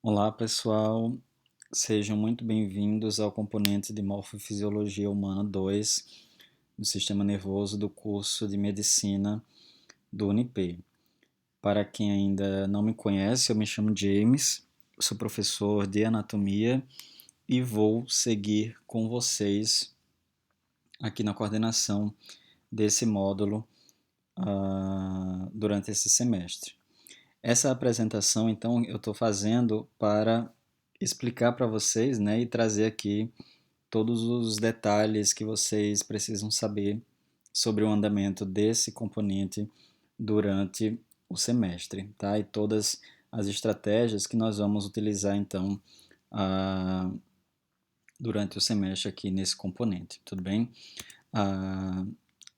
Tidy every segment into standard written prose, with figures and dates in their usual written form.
Olá, pessoal. Sejam muito bem-vindos ao componente de Morfofisiologia Humana 2 do Sistema Nervoso do curso de Medicina do UNIP. Para quem ainda não me conhece, eu me chamo James, sou professor de Anatomia e vou seguir com vocês aqui na coordenação desse módulo durante esse semestre. Essa apresentação, então, eu estou fazendo para explicar para vocês, né, e trazer aqui todos os detalhes que vocês precisam saber sobre o andamento desse componente durante o semestre, tá? E todas as estratégias que nós vamos utilizar, então, durante o semestre aqui nesse componente, tudo bem? Ah,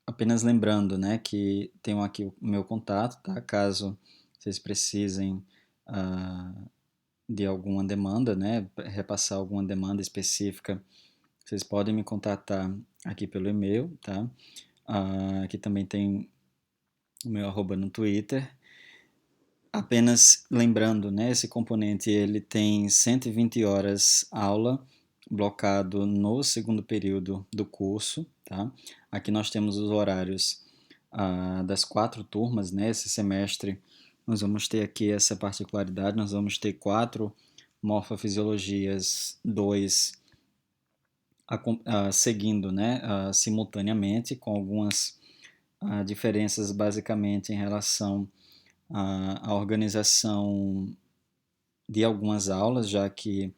Apenas lembrando, né, que tenho aqui o meu contato, tá? Caso vocês precisem ah, de alguma demanda, né, repassar alguma demanda específica, vocês podem me contatar aqui pelo e-mail, tá? Aqui também tem o meu arroba no Twitter. Apenas lembrando, né, esse componente ele tem 120 horas aula blocado no segundo período do curso, tá? Aqui nós temos os horários das 4 turmas, né? Esse semestre nós vamos ter aqui essa particularidade, nós vamos ter 4 morfofisiologias, 2 seguindo, né, simultaneamente, com algumas diferenças basicamente em relação à organização de algumas aulas, já que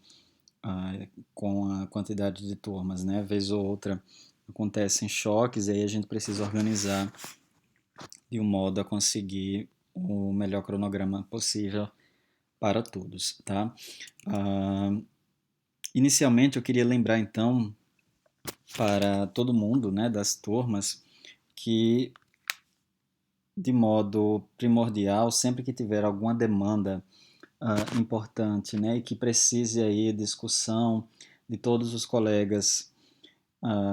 com a quantidade de turmas, né, vez ou outra acontecem choques, e aí a gente precisa organizar de um modo a conseguir o melhor cronograma possível para todos, tá? Inicialmente eu queria lembrar então para todo mundo, né, das turmas, que de modo primordial, sempre que tiver alguma demanda importante, né, e que precise aí discussão de todos os colegas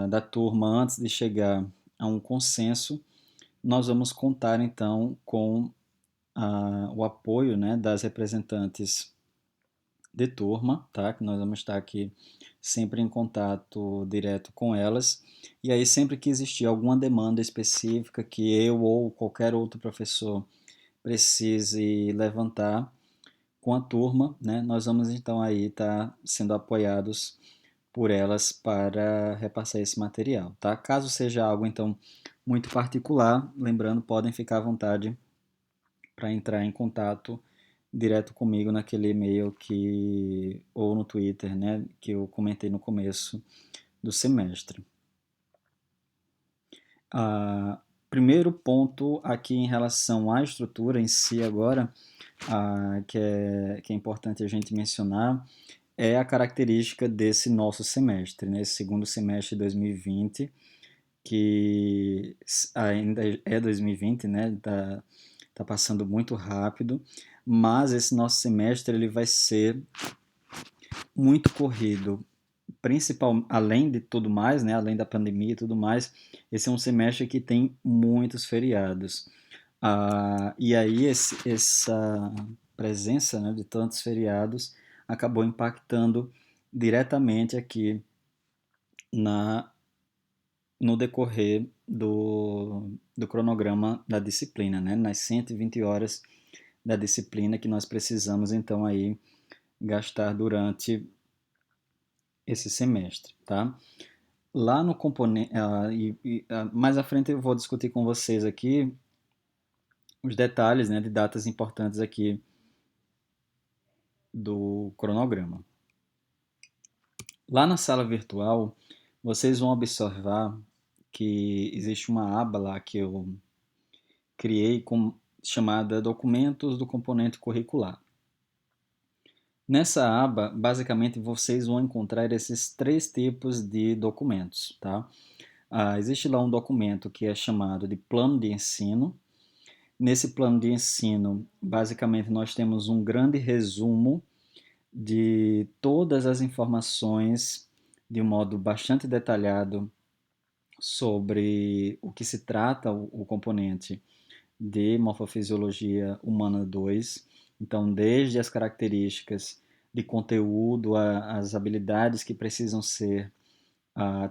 da turma antes de chegar a um consenso, nós vamos contar então com o apoio, né, das representantes de turma, tá? Que nós vamos estar aqui sempre em contato direto com elas. E aí, sempre que existir alguma demanda específica que eu ou qualquer outro professor precise levantar com a turma, né, nós vamos então aí estar sendo apoiados por elas para repassar esse material, tá? Caso seja algo então muito particular, lembrando, podem ficar à vontade para entrar em contato direto comigo naquele e-mail que ou no Twitter, né, que eu comentei no começo do semestre. Primeiro ponto aqui em relação à estrutura em si agora, que é importante a gente mencionar, é a característica desse nosso semestre, né, esse segundo semestre de 2020, que ainda é 2020, né, tá passando muito rápido, mas esse nosso semestre ele vai ser muito corrido, principal, além de tudo mais, né, além da pandemia e tudo mais, esse é um semestre que tem muitos feriados. E aí essa presença, né, de tantos feriados acabou impactando diretamente aqui na no decorrer do cronograma da disciplina, né, nas 120 horas da disciplina que nós precisamos então aí gastar durante esse semestre, tá? Lá no componente, mais à frente eu vou discutir com vocês aqui os detalhes, né, de datas importantes aqui do cronograma. Lá na sala virtual, vocês vão observar que existe uma aba lá que eu criei chamada Documentos do Componente Curricular. Nessa aba, basicamente, vocês vão encontrar esses 3 tipos de documentos, tá? Existe lá um documento que é chamado de Plano de Ensino. Nesse plano de ensino, basicamente, nós temos um grande resumo de todas as informações de um modo bastante detalhado sobre o que se trata o componente de Morfofisiologia Humana 2. Então, desde as características de conteúdo, as habilidades que precisam ser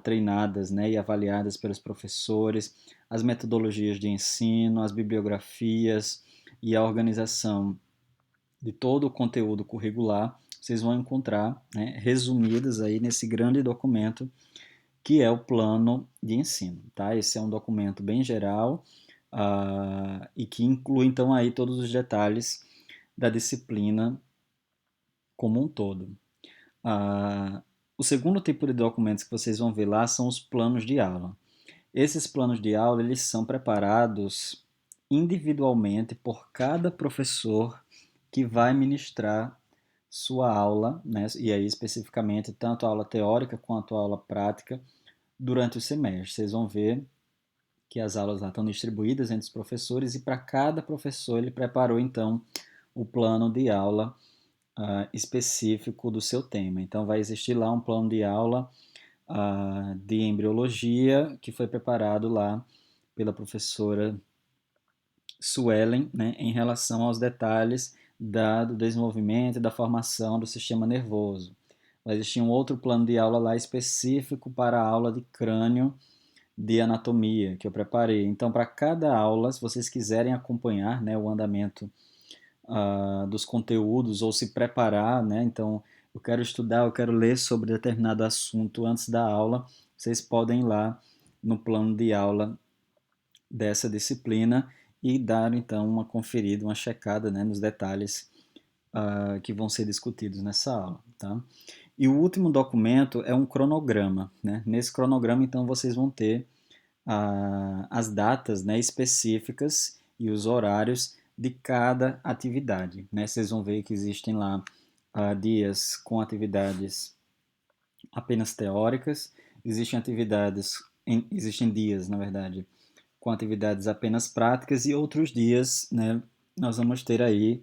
treinadas, né, e avaliadas pelos professores, as metodologias de ensino, as bibliografias e a organização de todo o conteúdo curricular, vocês vão encontrar, né, resumidas aí nesse grande documento que é o plano de ensino, tá? Esse é um documento bem geral e que inclui então aí todos os detalhes da disciplina como um todo. O segundo tipo de documentos que vocês vão ver lá são os planos de aula. Esses planos de aula eles são preparados individualmente por cada professor que vai ministrar sua aula, né? E aí especificamente tanto a aula teórica quanto a aula prática durante o semestre. Vocês vão ver que as aulas lá estão distribuídas entre os professores e para cada professor ele preparou então o plano de aula específico do seu tema. Então vai existir lá um plano de aula de embriologia que foi preparado lá pela professora Suelen, né, em relação aos detalhes do desenvolvimento e da formação do sistema nervoso. Vai existir um outro plano de aula lá específico para a aula de crânio de anatomia que eu preparei. Então, para cada aula, se vocês quiserem acompanhar, né, o andamento dos conteúdos ou se preparar, né, então eu quero estudar, eu quero ler sobre determinado assunto antes da aula, vocês podem ir lá no plano de aula dessa disciplina e dar então uma conferida, uma checada, né, nos detalhes que vão ser discutidos nessa aula, tá? E o último documento é um cronograma, né? Nesse cronograma então vocês vão ter as datas, né, específicas e os horários de cada atividade, né? Vocês vão ver que existem lá dias com atividades apenas teóricas, existem dias, na verdade, com atividades apenas práticas e outros dias, né, nós vamos ter aí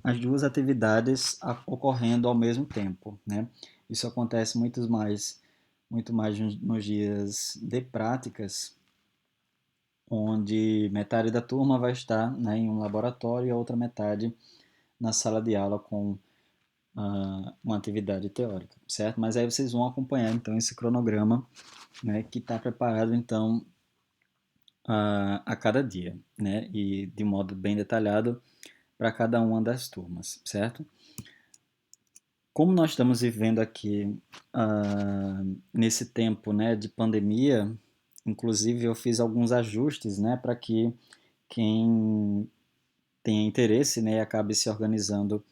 as duas atividades ocorrendo ao mesmo tempo, né? Isso acontece muito mais nos dias de práticas, onde metade da turma vai estar, né, em um laboratório e a outra metade na sala de aula com uma atividade teórica, certo? Mas aí vocês vão acompanhar então esse cronograma, né, que está preparado então a cada dia, né, e de modo bem detalhado para cada uma das turmas, certo? Como nós estamos vivendo aqui nesse tempo, né, de pandemia, inclusive eu fiz alguns ajustes, né, para que quem tenha interesse, né, e acabe se organizando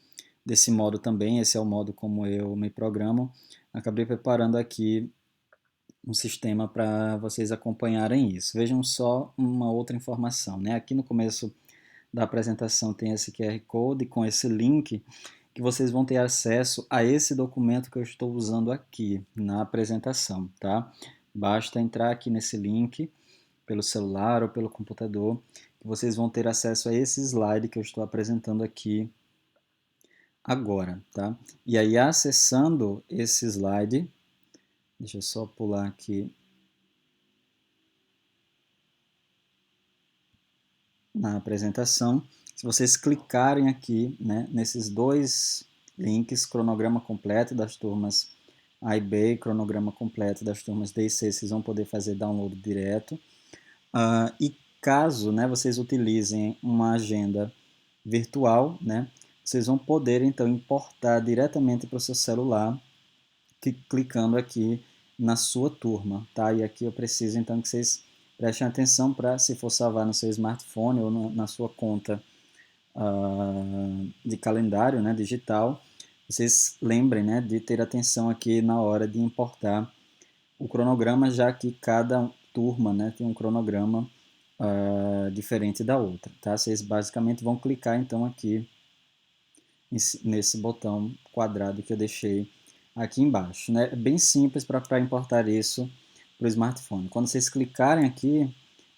desse modo também. Esse é o modo como eu me programo. Acabei preparando aqui um sistema para vocês acompanharem isso. Vejam só uma outra informação, né? Aqui no começo da apresentação tem esse QR Code com esse link que vocês vão ter acesso a esse documento que eu estou usando aqui na apresentação, tá? Basta entrar aqui nesse link pelo celular ou pelo computador que vocês vão ter acesso a esse slide que eu estou apresentando aqui agora, tá? E aí acessando esse slide, deixa eu só pular aqui na apresentação. Se vocês clicarem aqui, né, nesses dois links, cronograma completo das turmas A e B e cronograma completo das turmas D e C, vocês vão poder fazer download direto. E caso, né, vocês utilizem uma agenda virtual, né, vocês vão poder então importar diretamente para o seu celular, clicando aqui na sua turma, tá? E aqui eu preciso então que vocês prestem atenção para, se for salvar no seu smartphone ou na sua conta de calendário, né, digital, vocês lembrem, né, de ter atenção aqui na hora de importar o cronograma, já que cada turma, né, tem um cronograma diferente da outra, tá? Vocês basicamente vão clicar então aqui nesse botão quadrado que eu deixei aqui embaixo, né? É bem simples para importar isso para o smartphone. Quando vocês clicarem aqui,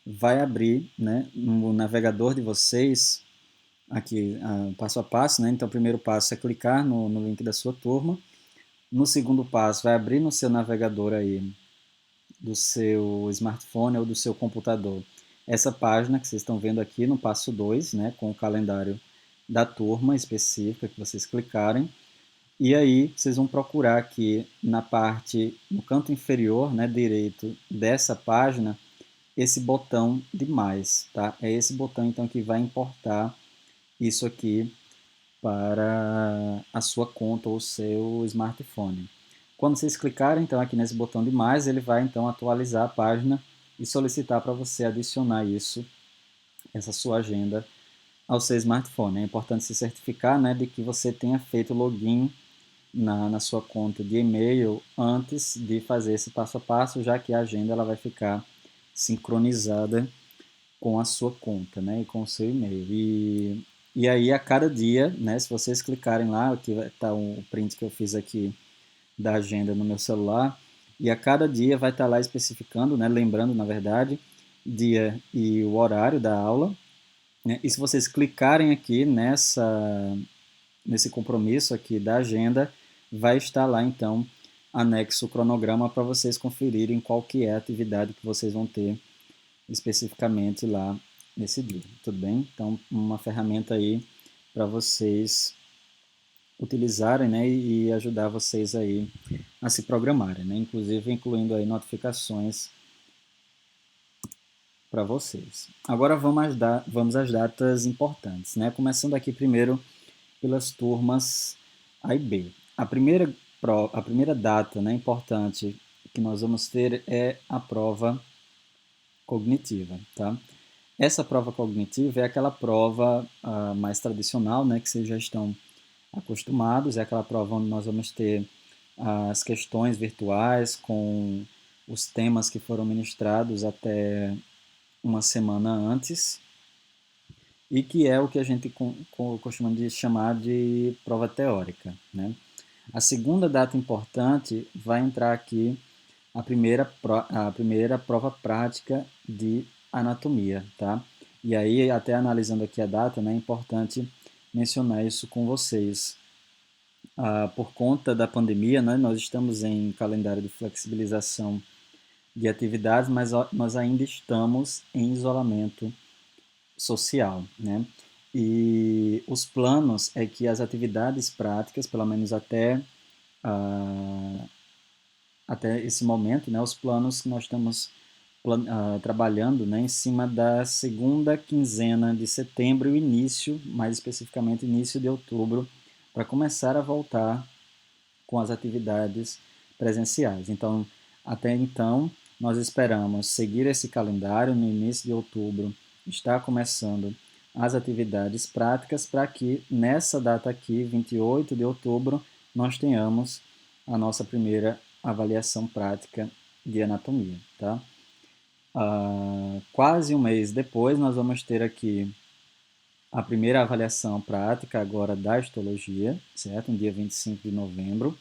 vai abrir, né, no navegador de vocês aqui passo a passo, né? Então o primeiro passo é clicar no link da sua turma. No segundo passo vai abrir no seu navegador aí do seu smartphone ou do seu computador essa página que vocês estão vendo aqui no passo 2, né, com o calendário da turma específica que vocês clicarem. E aí vocês vão procurar aqui no canto inferior, né, direito dessa página, esse botão de mais, tá? É esse botão então que vai importar isso aqui para a sua conta ou seu smartphone. Quando vocês clicarem então aqui nesse botão de mais, ele vai então atualizar a página e solicitar para você adicionar essa sua agenda ao seu smartphone. É importante se certificar, né, de que você tenha feito login na sua conta de e-mail antes de fazer esse passo a passo, já que a agenda ela vai ficar sincronizada com a sua conta, né, e com o seu e-mail. E aí, a cada dia, né, se vocês clicarem lá, aqui vai estar o print que eu fiz aqui da agenda no meu celular, e a cada dia vai estar lá especificando, né, lembrando, na verdade, dia e o horário da aula, né, e se vocês clicarem aqui nesse compromisso aqui da agenda, vai estar lá, então, anexo o cronograma para vocês conferirem qual que é a atividade que vocês vão ter especificamente lá nesse dia, tudo bem? Então, uma ferramenta aí para vocês utilizarem, né, e ajudar vocês aí a se programarem, né, inclusive incluindo aí notificações para vocês. Agora vamos às datas importantes, né, começando aqui primeiro pelas turmas A e B. A primeira data, né, importante que nós vamos ter é a prova cognitiva, tá? Essa prova cognitiva é aquela prova mais tradicional, né, que vocês já estão acostumados, é aquela prova onde nós vamos ter as questões virtuais com os temas que foram ministrados até uma semana antes, e que é o que a gente costuma de chamar de prova teórica, né? A segunda data importante vai entrar aqui a primeira prova prática de anatomia, tá? E aí, até analisando aqui a data, né, é importante mencionar isso com vocês. Por conta da pandemia, né, nós estamos em calendário de flexibilização de atividades, mas nós ainda estamos em isolamento social, né? E os planos é que as atividades práticas, pelo menos até esse momento, né, os planos que nós estamos trabalhando, né, em cima da segunda quinzena de setembro e início, mais especificamente início de outubro, para começar a voltar com as atividades presenciais. Então, até então, nós esperamos seguir esse calendário no início de outubro, está começando as atividades práticas para que nessa data aqui, 28 de outubro, nós tenhamos a nossa primeira avaliação prática de anatomia, tá? Quase um mês depois, nós vamos ter aqui a primeira avaliação prática agora da histologia, certo? No dia 25 de novembro.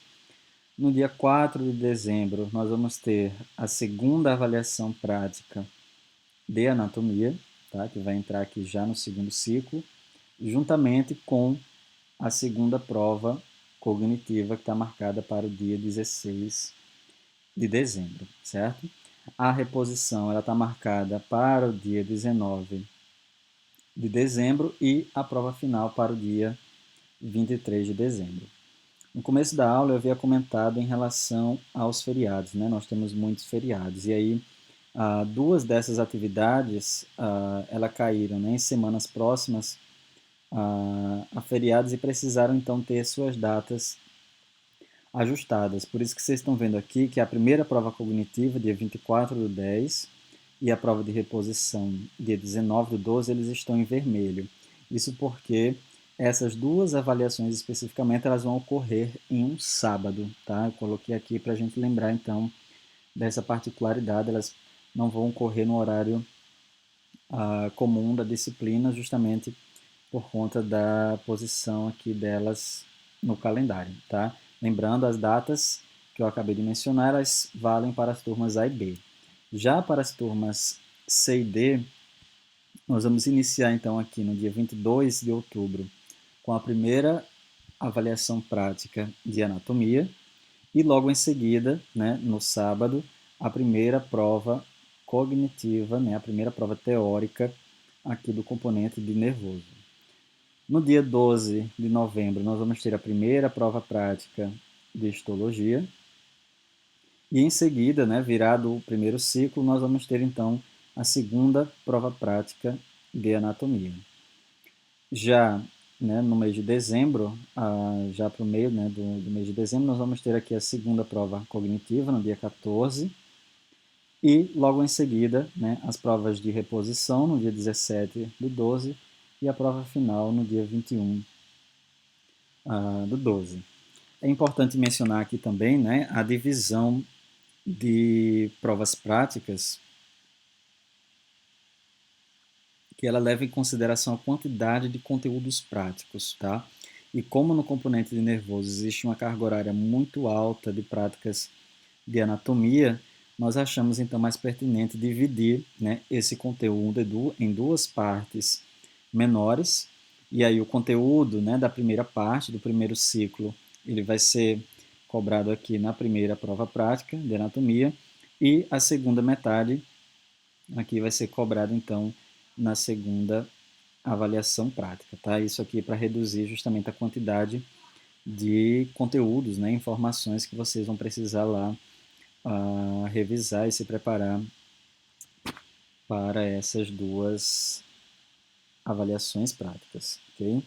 No dia 4 de dezembro, nós vamos ter a segunda avaliação prática de anatomia, tá? Que vai entrar aqui já no segundo ciclo, juntamente com a segunda prova cognitiva, que está marcada para o dia 16 de dezembro, certo? A reposição ela está marcada para o dia 19 de dezembro e a prova final para o dia 23 de dezembro. No começo da aula eu havia comentado em relação aos feriados, né? Nós temos muitos feriados e aí duas dessas atividades ela caíram, né, em semanas próximas a feriados e precisaram então ter suas datas ajustadas. Por isso que vocês estão vendo aqui que a primeira prova cognitiva, dia 24 do 10, e a prova de reposição, dia 19 do 12, eles estão em vermelho. Isso porque essas duas avaliações especificamente, elas vão ocorrer em um sábado, tá? Eu coloquei aqui para a gente lembrar, então, dessa particularidade, elas não vão ocorrer no horário comum da disciplina, justamente por conta da posição aqui delas no calendário, tá? Lembrando, as datas que eu acabei de mencionar, elas valem para as turmas A e B. Já para as turmas C e D, nós vamos iniciar então aqui no dia 22 de outubro com a primeira avaliação prática de anatomia e logo em seguida, né, no sábado, a primeira prova cognitiva, né, a primeira prova teórica aqui do componente de nervoso. No dia 12 de novembro, nós vamos ter a primeira prova prática de histologia. E em seguida, né, virado o primeiro ciclo, nós vamos ter então a segunda prova prática de anatomia. Já, né, no mês de dezembro, já para o meio, né, do mês de dezembro, nós vamos ter aqui a segunda prova cognitiva, no dia 14, e logo em seguida, né, as provas de reposição, no dia 17 do 12, e a prova final no dia 21 do 12. É importante mencionar aqui também, né, a divisão de provas práticas, que ela leva em consideração a quantidade de conteúdos práticos, tá? E como no componente de nervoso existe uma carga horária muito alta de práticas de anatomia, nós achamos então mais pertinente dividir, né, esse conteúdo em duas partes menores, e aí o conteúdo, né, da primeira parte, do primeiro ciclo, ele vai ser cobrado aqui na primeira prova prática de anatomia, e a segunda metade aqui vai ser cobrado então na segunda avaliação prática, tá? Isso aqui é para reduzir justamente a quantidade de conteúdos, né, informações que vocês vão precisar lá revisar e se preparar para essas duas avaliações práticas, ok?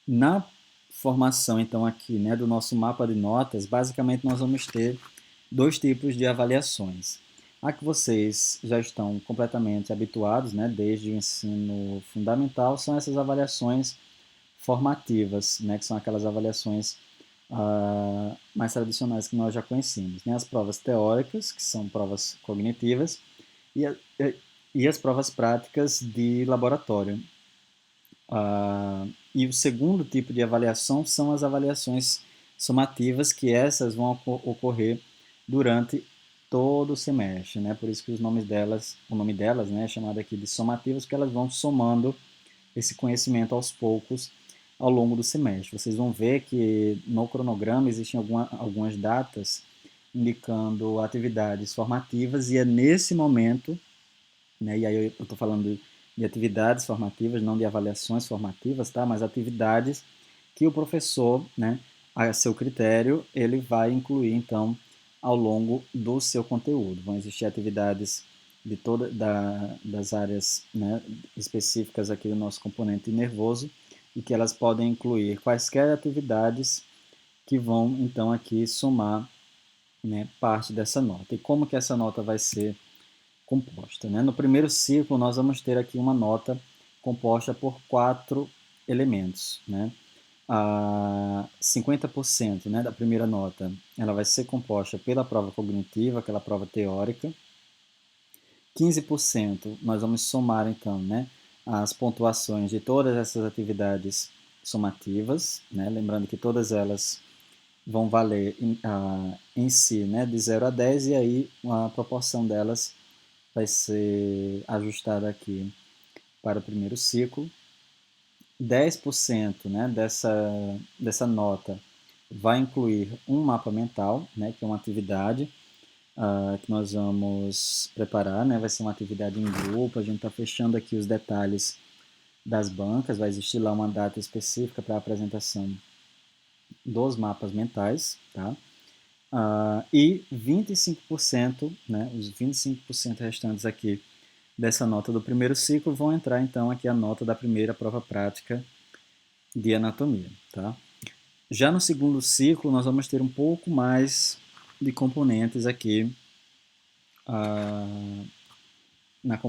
Na formação, então, aqui, né, do nosso mapa de notas, basicamente nós vamos ter dois tipos de avaliações. A que vocês já estão completamente habituados, né, desde o ensino fundamental, são essas avaliações formativas, né, que são aquelas avaliações mais tradicionais que nós já conhecemos. Né? As provas teóricas, que são provas cognitivas, e as provas práticas de laboratório. E o segundo tipo de avaliação são as avaliações somativas, que essas vão ocorrer durante todo o semestre, né? Por isso que o nome delas, né, é chamado aqui de somativas, porque elas vão somando esse conhecimento aos poucos ao longo do semestre. Vocês vão ver que no cronograma existem algumas datas indicando atividades formativas, e é nesse momento, né, e aí eu estou falando de atividades formativas, não de avaliações formativas, tá? Mas atividades que o professor, né, a seu critério, ele vai incluir, então, ao longo do seu conteúdo. Vão existir atividades de das áreas, né, específicas aqui do nosso componente nervoso, e que elas podem incluir quaisquer atividades que vão, então, aqui somar, né, parte dessa nota. E como que essa nota vai ser composta, né? No primeiro ciclo, nós vamos ter aqui uma nota composta por 4 elementos, né? 50%, né, da primeira nota, ela vai ser composta pela prova cognitiva, aquela prova teórica. 15% nós vamos somar, então, né, as pontuações de todas essas atividades somativas, né? Lembrando que todas elas vão valer em si, né, de 0 a 10, e aí a proporção delas vai ser ajustada aqui para o primeiro ciclo. 10%, né, dessa nota vai incluir um mapa mental, né, que é uma atividade que nós vamos preparar, né, vai ser uma atividade em grupo, a gente está fechando aqui os detalhes das bancas, vai existir lá uma data específica para a apresentação dos mapas mentais, tá? E 25%, né, os 25% restantes aqui dessa nota do primeiro ciclo vão entrar então aqui a nota da primeira prova prática de anatomia, tá? Já no segundo ciclo nós vamos ter um pouco mais de componentes aqui na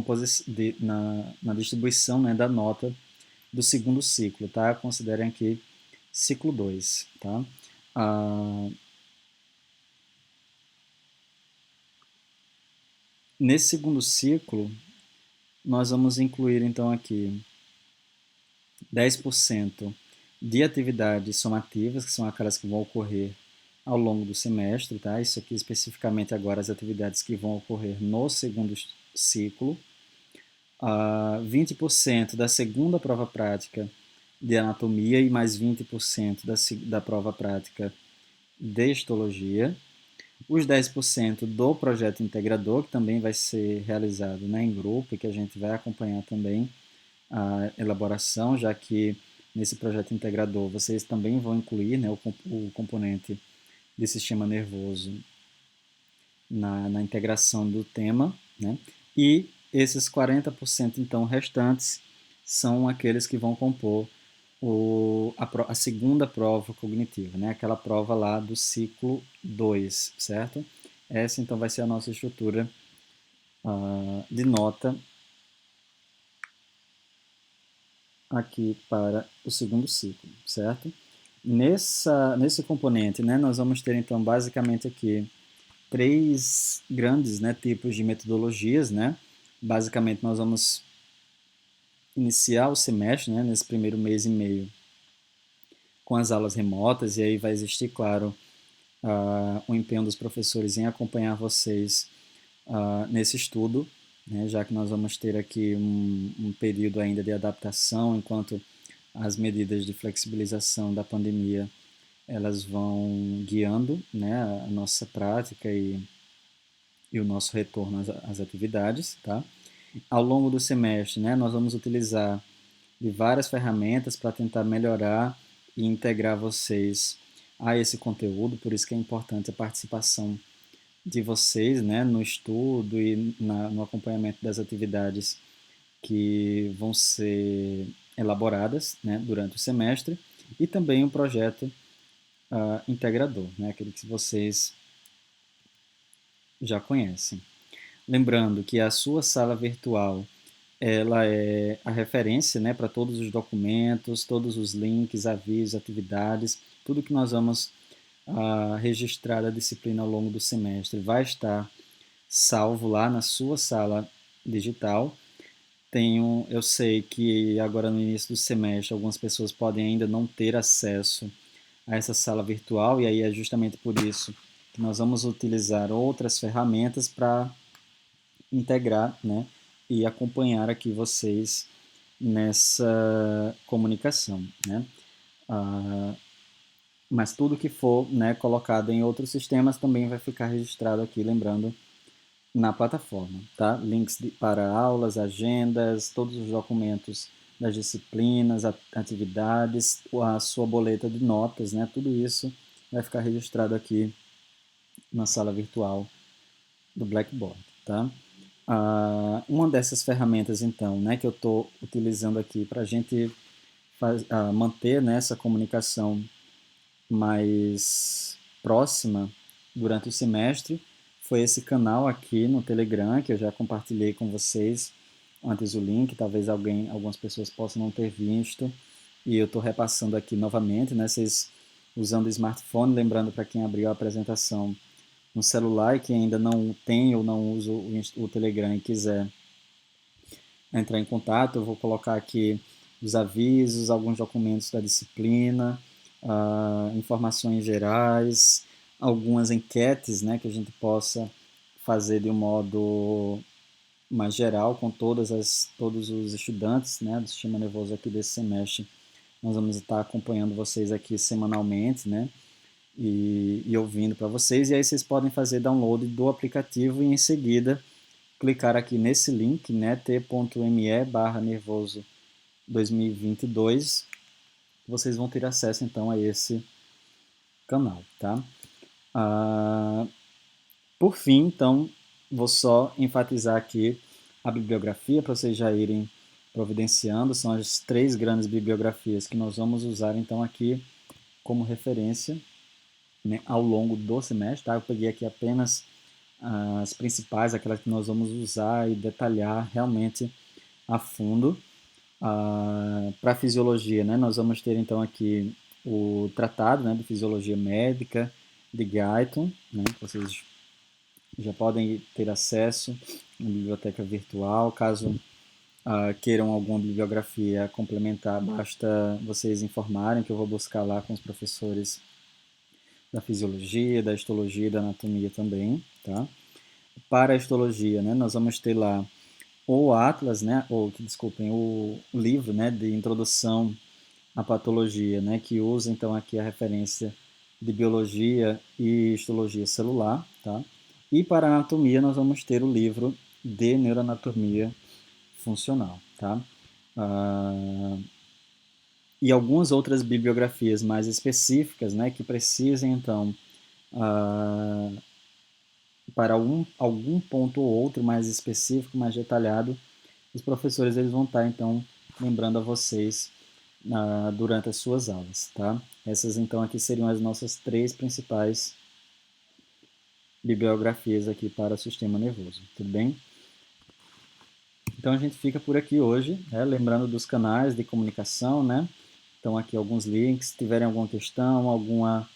na distribuição, né, da nota do segundo ciclo, tá? Considerem aqui ciclo 2, tá? Nesse segundo ciclo, nós vamos incluir então aqui 10% de atividades somativas, que são aquelas que vão ocorrer ao longo do semestre, tá? Isso aqui especificamente agora as atividades que vão ocorrer no segundo ciclo. 20% da segunda prova prática de anatomia e mais 20% da prova prática de histologia. Os 10% do projeto integrador, que também vai ser realizado, né, em grupo, e que a gente vai acompanhar também a elaboração, já que nesse projeto integrador vocês também vão incluir, né, o componente de sistema nervoso na integração do tema, né? E esses 40% então restantes são aqueles que vão compor a segunda prova cognitiva, né? Aquela prova lá do ciclo 2, certo? Essa então vai ser a nossa estrutura de nota aqui para o segundo ciclo, certo? Nesse componente, né, nós vamos ter então basicamente aqui três grandes, né, tipos de metodologias, né? Basicamente nós vamos iniciar o semestre, né, nesse primeiro mês e meio com as aulas remotas, e aí vai existir, claro, o empenho dos professores em acompanhar vocês nesse estudo, né, já que nós vamos ter aqui um período ainda de adaptação, enquanto as medidas de flexibilização da pandemia elas vão guiando, né, a nossa prática e o nosso retorno às atividades, tá? Ao longo do semestre, né, nós vamos utilizar de várias ferramentas para tentar melhorar e integrar vocês a esse conteúdo, por isso que é importante a participação de vocês, né, no estudo e no acompanhamento das atividades que vão ser elaboradas, né, durante o semestre, e também o projeto integrador, né, aquele que vocês já conhecem. Lembrando que a sua sala virtual ela é a referência, né, para todos os documentos, todos os links, avisos, atividades, tudo que nós vamos registrar a disciplina ao longo do semestre vai estar salvo lá na sua sala digital. Eu sei que agora no início do semestre algumas pessoas podem ainda não ter acesso a essa sala virtual, e aí é justamente por isso que nós vamos utilizar outras ferramentas para integrar, né, e acompanhar aqui vocês nessa comunicação, né? Ah, mas tudo que for, né, colocado em outros sistemas também vai ficar registrado aqui, lembrando, na plataforma, tá? Links para aulas, agendas, todos os documentos das disciplinas, atividades, a sua boleta de notas, né? Tudo isso vai ficar registrado aqui na sala virtual do Blackboard, tá? Uma dessas ferramentas, então, né, que eu estou utilizando aqui para a gente manter, né, essa comunicação mais próxima durante o semestre foi esse canal aqui no Telegram, que eu já compartilhei com vocês antes o link, talvez algumas pessoas possam não ter visto, e eu estou repassando aqui novamente, né, vocês usando o smartphone, lembrando para quem abriu a apresentação no celular e que ainda não tem ou não usa o Telegram e quiser entrar em contato, eu vou colocar aqui os avisos, alguns documentos da disciplina, informações gerais, algumas enquetes, né, que a gente possa fazer de um modo mais geral com todos os estudantes, né, do sistema nervoso aqui desse semestre. Nós vamos estar acompanhando vocês aqui semanalmente, né, e ouvindo para vocês, e aí vocês podem fazer download do aplicativo e em seguida clicar aqui nesse link, né, t.me/nervoso 2022, vocês vão ter acesso então a esse canal, tá? Por fim, então, vou só enfatizar aqui a bibliografia para vocês já irem providenciando. São as três grandes bibliografias que nós vamos usar então aqui como referência, né, ao longo do semestre, tá? Eu peguei aqui apenas as principais, aquelas que nós vamos usar e detalhar realmente a fundo. Para a fisiologia, né, nós vamos ter então aqui o tratado, né, de fisiologia médica de Guyton, né, que vocês já podem ter acesso na biblioteca virtual. Caso queiram alguma bibliografia complementar, basta vocês informarem que eu vou buscar lá com os professores da fisiologia, da histologia e da anatomia também, tá? Para a histologia, né, nós vamos ter lá o Atlas, né, desculpem, o livro, né, de introdução à patologia, né, que usa então aqui a referência de biologia e histologia celular, tá? E para anatomia nós vamos ter o livro de neuroanatomia funcional, tá? Ah, e algumas outras bibliografias mais específicas, né, que precisem, então, ah, para algum ponto ou outro mais específico, mais detalhado, os professores eles vão estar, então, lembrando a vocês durante as suas aulas, tá? Essas, então, aqui seriam as nossas três principais bibliografias aqui para o sistema nervoso, tudo bem? Então, a gente fica por aqui hoje, né? Lembrando dos canais de comunicação, né? Então, aqui alguns links, se tiverem alguma questão, alguma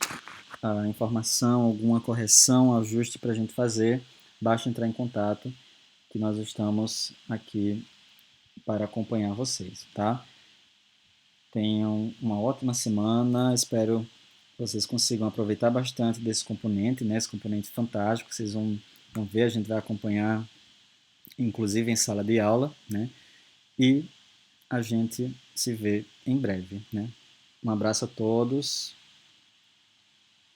informação, alguma correção, ajuste para a gente fazer, basta entrar em contato, que nós estamos aqui para acompanhar vocês, tá? Tenham uma ótima semana, espero que vocês consigam aproveitar bastante desse componente, né? Esse componente fantástico, vocês vão ver, a gente vai acompanhar, inclusive em sala de aula, né? E a gente se vê em breve, né? Um abraço a todos